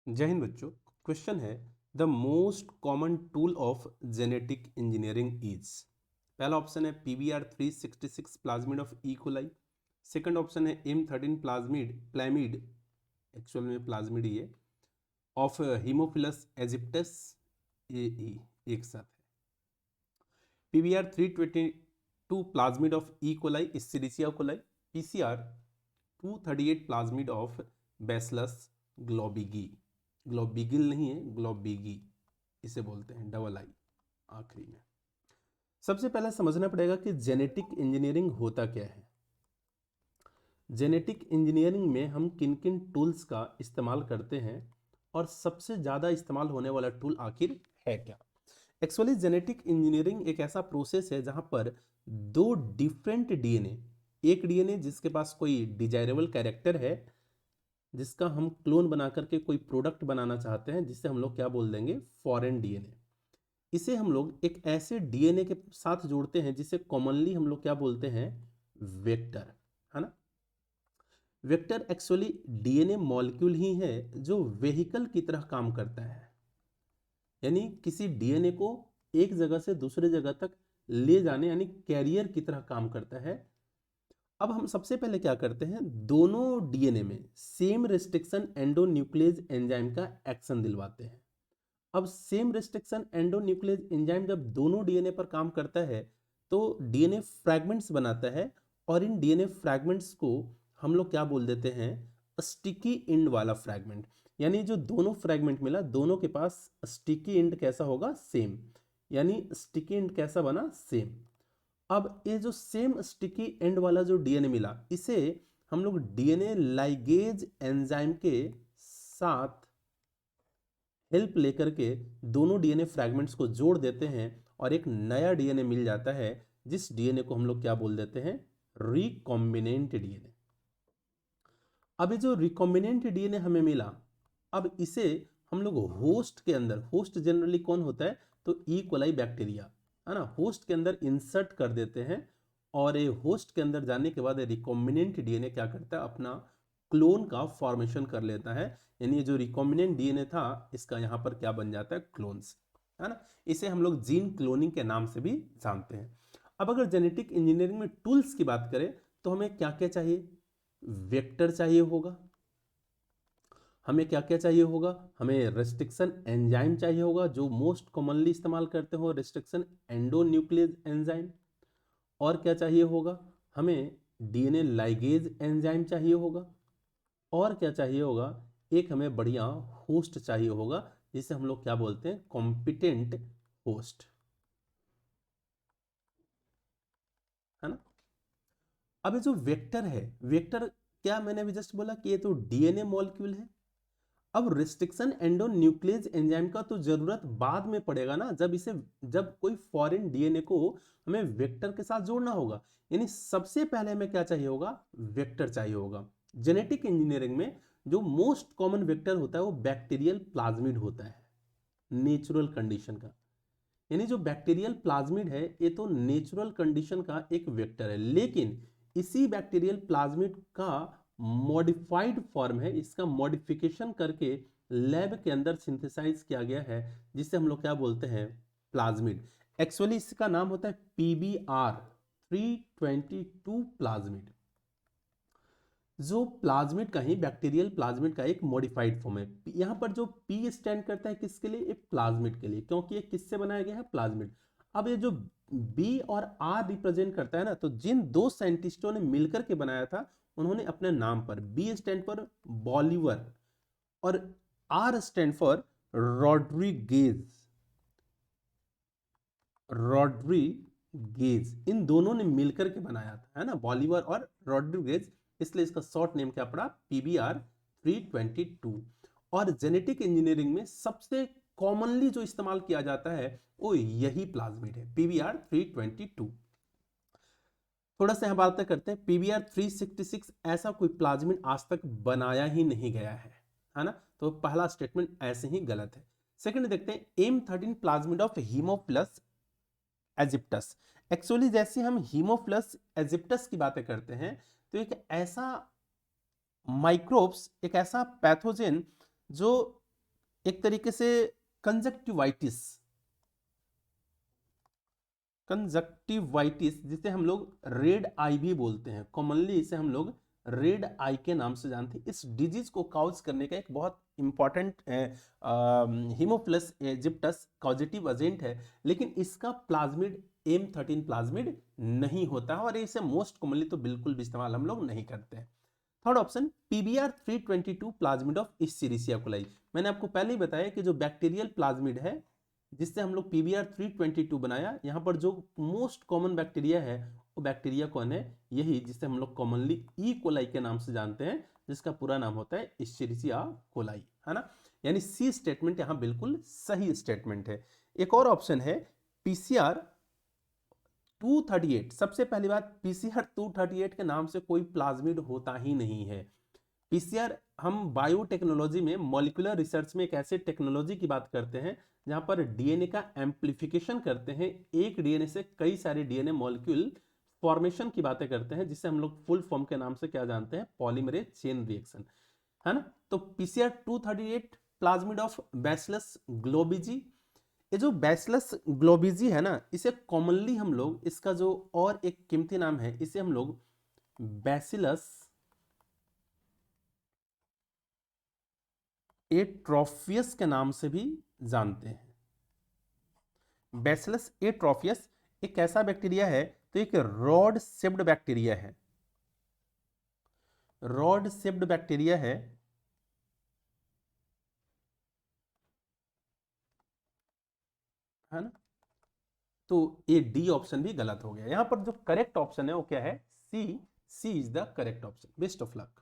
जय हिंद बच्चों। क्वेश्चन है the most common tool of genetic engineering is. पहला ऑप्शन है PBR366 plasmid of E coli. Second option है M13 प्लाज्मिड एक्चुअल में प्लाज्मिड ही है ऑफ हीमोफिलस एजिप्टस एक साथ है। PBR322 plasmid of E coli Escherichia coli. PCR238 plasmid of Bacillus globigii. Globigil नहीं है, ग्लोबिगी इसे बोलते हैं, डबल आई आखिरी में। सबसे पहले समझना पड़ेगा कि जेनेटिक इंजीनियरिंग होता क्या है। जेनेटिक इंजीनियरिंग में हम किन किन टूल्स का इस्तेमाल करते हैं और सबसे ज़्यादा इस्तेमाल होने वाला टूल आखिर है क्या। एक्चुअली जेनेटिक इंजीनियरिंग एक ऐसा प्रोसेस है जहां पर दो डिफरेंट डीएनए, एक डीएनए जिसके पास कोई डिजायरेबल कैरेक्टर है, जिसका हम क्लोन बना करके कोई प्रोडक्ट बनाना चाहते हैं, जिससे हम लोग क्या बोल देंगे, फॉरेन डीएनए। इसे हम लोग एक ऐसे डीएनए के साथ जोड़ते हैं जिसे कॉमनली हम लोग क्या बोलते हैं, वेक्टर, है ना। वेक्टर एक्चुअली डीएनए मॉलिक्यूल ही है जो वेहिकल की तरह काम करता है, यानी किसी डीएनए को एक जगह से दूसरे जगह तक ले जाने, यानी कैरियर की तरह काम करता है। अब हम सबसे पहले क्या करते हैं, दोनों डीएनए में सेम रेस्ट्रिक्शन एंडोन्यूक्लियस एंजाइम का एक्शन दिलवाते हैं। अब सेम रेस्ट्रिक्शन एंडोन्यूक्लियस एंजाइम जब दोनों डीएनए पर काम करता है तो डीएनए फ्रैगमेंट्स बनाता है, और इन डीएनए फ्रैगमेंट्स को हम लोग क्या बोल देते हैं, स्टिकी एंड वाला फ्रैगमेंट। यानी जो दोनों फ्रैगमेंट मिला, दोनों के पास स्टिकी एंड कैसा होगा, सेम, यानी स्टिकी एंड कैसा बना, सेम। अब ये जो सेम स्टिकी एंड वाला जो डीएनए मिला, इसे हम लोग डीएनए लाइगेज एंजाइम के साथ हेल्प लेकर के दोनों डीएनए फ्रैगमेंट्स को जोड़ देते हैं और एक नया डीएनए मिल जाता है, जिस डीएनए को हम लोग क्या बोल देते हैं, रिकॉम्बिनेंट डीएनए। अब ये जो रिकॉम्बिनेंट डीएनए हमें मिला, अब इसे हम लोग होस्ट के अंदर, होस्ट जनरली कौन होता है, तो ई कोलाई बैक्टीरिया, है ना, होस्ट के अंदर इंसर्ट कर देते हैं। और ये होस्ट के अंदर जाने के बाद रिकॉम्बिनेंट डीएनए क्या करता है, अपना क्लोन का फॉर्मेशन कर लेता है। यानी जो रिकॉम्बिनेंट डीएनए था, इसका यहाँ पर क्या बन जाता है, क्लोन्स, है ना। इसे हम लोग जीन क्लोनिंग के नाम से भी जानते हैं। अब अगर जेनेटिक इंजीनियरिंग में टूल्स की बात करें तो हमें क्या क्या चाहिए, वेक्टर चाहिए होगा, हमें क्या क्या चाहिए होगा, हमें रेस्ट्रिक्शन एंजाइम चाहिए होगा, जो मोस्ट कॉमनली इस्तेमाल करते हो रेस्ट्रिक्शन एंडोन्यूक्लियस एंजाइम। और क्या चाहिए होगा, हमें डीएनए लाइगेज एंजाइम चाहिए होगा। और क्या चाहिए होगा, एक हमें बढ़िया होस्ट चाहिए होगा, जिसे हम लोग क्या बोलते हैं, कॉम्पिटेंट होस्ट, है ना। अब ये जो वेक्टर है, वेक्टर क्या मैंने अभी जस्ट बोला कि ये तो डीएनए मॉलिक्यूल है। अब रिस्ट्रिक्शन एंडोन्यूक्लियस एंजाइम का तो जरूरत बाद में पड़ेगा ना, जब कोई फॉरेन डीएनए को हमें वेक्टर के साथ जोड़ना होगा। यानी सबसे पहले हमें क्या चाहिए होगा, वेक्टर चाहिए होगा। जेनेटिक इंजीनियरिंग में जो मोस्ट कॉमन वेक्टर होता है वो बैक्टीरियल प्लाज्मिड होता है, नेचुरल कंडीशन का। यानी जो बैक्टीरियल प्लाज्मिड है ये तो नेचुरल कंडीशन का एक वेक्टर है, लेकिन इसी बैक्टीरियल प्लाज्मिड का मॉडिफाइड फॉर्म है, इसका मॉडिफिकेशन करके लैब के अंदर सिंथेसाइज किया गया है, जिसे हम लोग क्या बोलते हैं, प्लाज्मिड। एक्चुअली इसका नाम होता है PBR322 प्लाज्मिड। जो प्लाज्मिड का ही, बैक्टीरियल प्लाज्मिड का एक मॉडिफाइड फॉर्म है। यहाँ पर जो पी स्टैंड करता है किसके लिए, एक प्लाज्मिड के लिए, क्योंकि ये किससे बनाया गया है, प्लाज्मिड। अब ये जो बी और आर रिप्रेजेंट करता है ना, तो जिन दो साइंटिस्टों ने मिलकर के बनाया था, उन्होंने अपने नाम पर बी स्टैंड पर बॉलीवर और R stand for Rodriguez, Rodriguez, इन दोनों ने मिलकर के बनाया था, है ना, बॉलीवर और रॉड्रिगेज, इसलिए इसका शॉर्ट नेम क्या पड़ा, PBR322। और जेनेटिक इंजीनियरिंग में सबसे कॉमनली जो इस्तेमाल किया जाता है वो यही प्लाज्मिड है, PBR322। थोड़ा सा यहाँ बात करते हैं, PBR366 ऐसा कोई प्लाज्मिड आज तक बनाया ही नहीं गया है ना, तो पहला स्टेटमेंट ऐसे ही गलत है। सेकंड देखते हैं, M13 plasmid of Haemophilus aegyptius. Actually जैसे हम हीमोफिलस एजिप्टस की बातें करते हैं, तो एक ऐसा माइक्रोब्स, एक ऐसा पैथोजेन जो एक तरीके से कंजक्टिवाइटिस, कंजक्टिवाइटिस जिसे हम लोग रेड आई भी बोलते हैं, कॉमनली इसे हम लोग रेड आई के नाम से जानते हैं। इस डिजीज को काउज करने का एक बहुत इंपॉर्टेंट हीमोफिलस इजिप्टस कॉजेटिव एजेंट है, लेकिन इसका प्लाज्मिड M13 प्लाज्मिड नहीं होता है, और इसे मोस्ट कॉमनली तो बिल्कुल भी इस्तेमाल हम लोग नहीं करते हैं। Third option PBR 322 plasmid of Escherichia coli. मैंने आपको पहले ही बताया कि जो बैक्टीरियल प्लाज्मिड है जिससे हम लोग PBR 322 बनाया, यहाँ पर जो मोस्ट कॉमन बैक्टीरिया है वो बैक्टीरिया कौन है, यही जिसे हम लोग कॉमनली ई कोलाई के नाम से जानते हैं, जिसका पूरा नाम होता है इश्चेरिशिया कोलाई, है ना। यानी सी स्टेटमेंट यहाँ बिल्कुल सही स्टेटमेंट है। एक और ऑप्शन है PCR 238। सबसे पहली बात, PCR 238 के नाम से कोई प्लाज्मिड होता ही नहीं है। PCR हम बायोटेक्नोलॉजी में, मॉलिक्यूलर रिसर्च में एक ऐसे टेक्नोलॉजी की बात करते हैं जहां पर डीएनए का एम्प्लीफिकेशन करते हैं, एक डीएनए से कई सारे डीएनए मॉलिक्यूल फॉर्मेशन की बातें करते हैं, जिसे हम लोग फुल फॉर्म के नाम से क्या जानते हैं, पॉलीमरेज चेन रिएक्शन, है ना। तो PCR 238 प्लाज्मिड ऑफ बैसिलस ग्लोबिजी। ये जो बैसिलस ग्लोबिजी है ना, इसे कॉमनली हम लोग, इसका जो और एक कीमती नाम है, इसे हम लोग बैसिलस एट्रोफियस के नाम से भी जानते हैं। बैसिलस एट्रोफियस एक कैसा बैक्टीरिया है, तो एक रॉड शेप्ड बैक्टीरिया है, रॉड शेप्ड बैक्टीरिया है ना। तो ये डी ऑप्शन भी गलत हो गया। यहां पर जो करेक्ट ऑप्शन है वो क्या है, C. C is the correct option. Best of luck.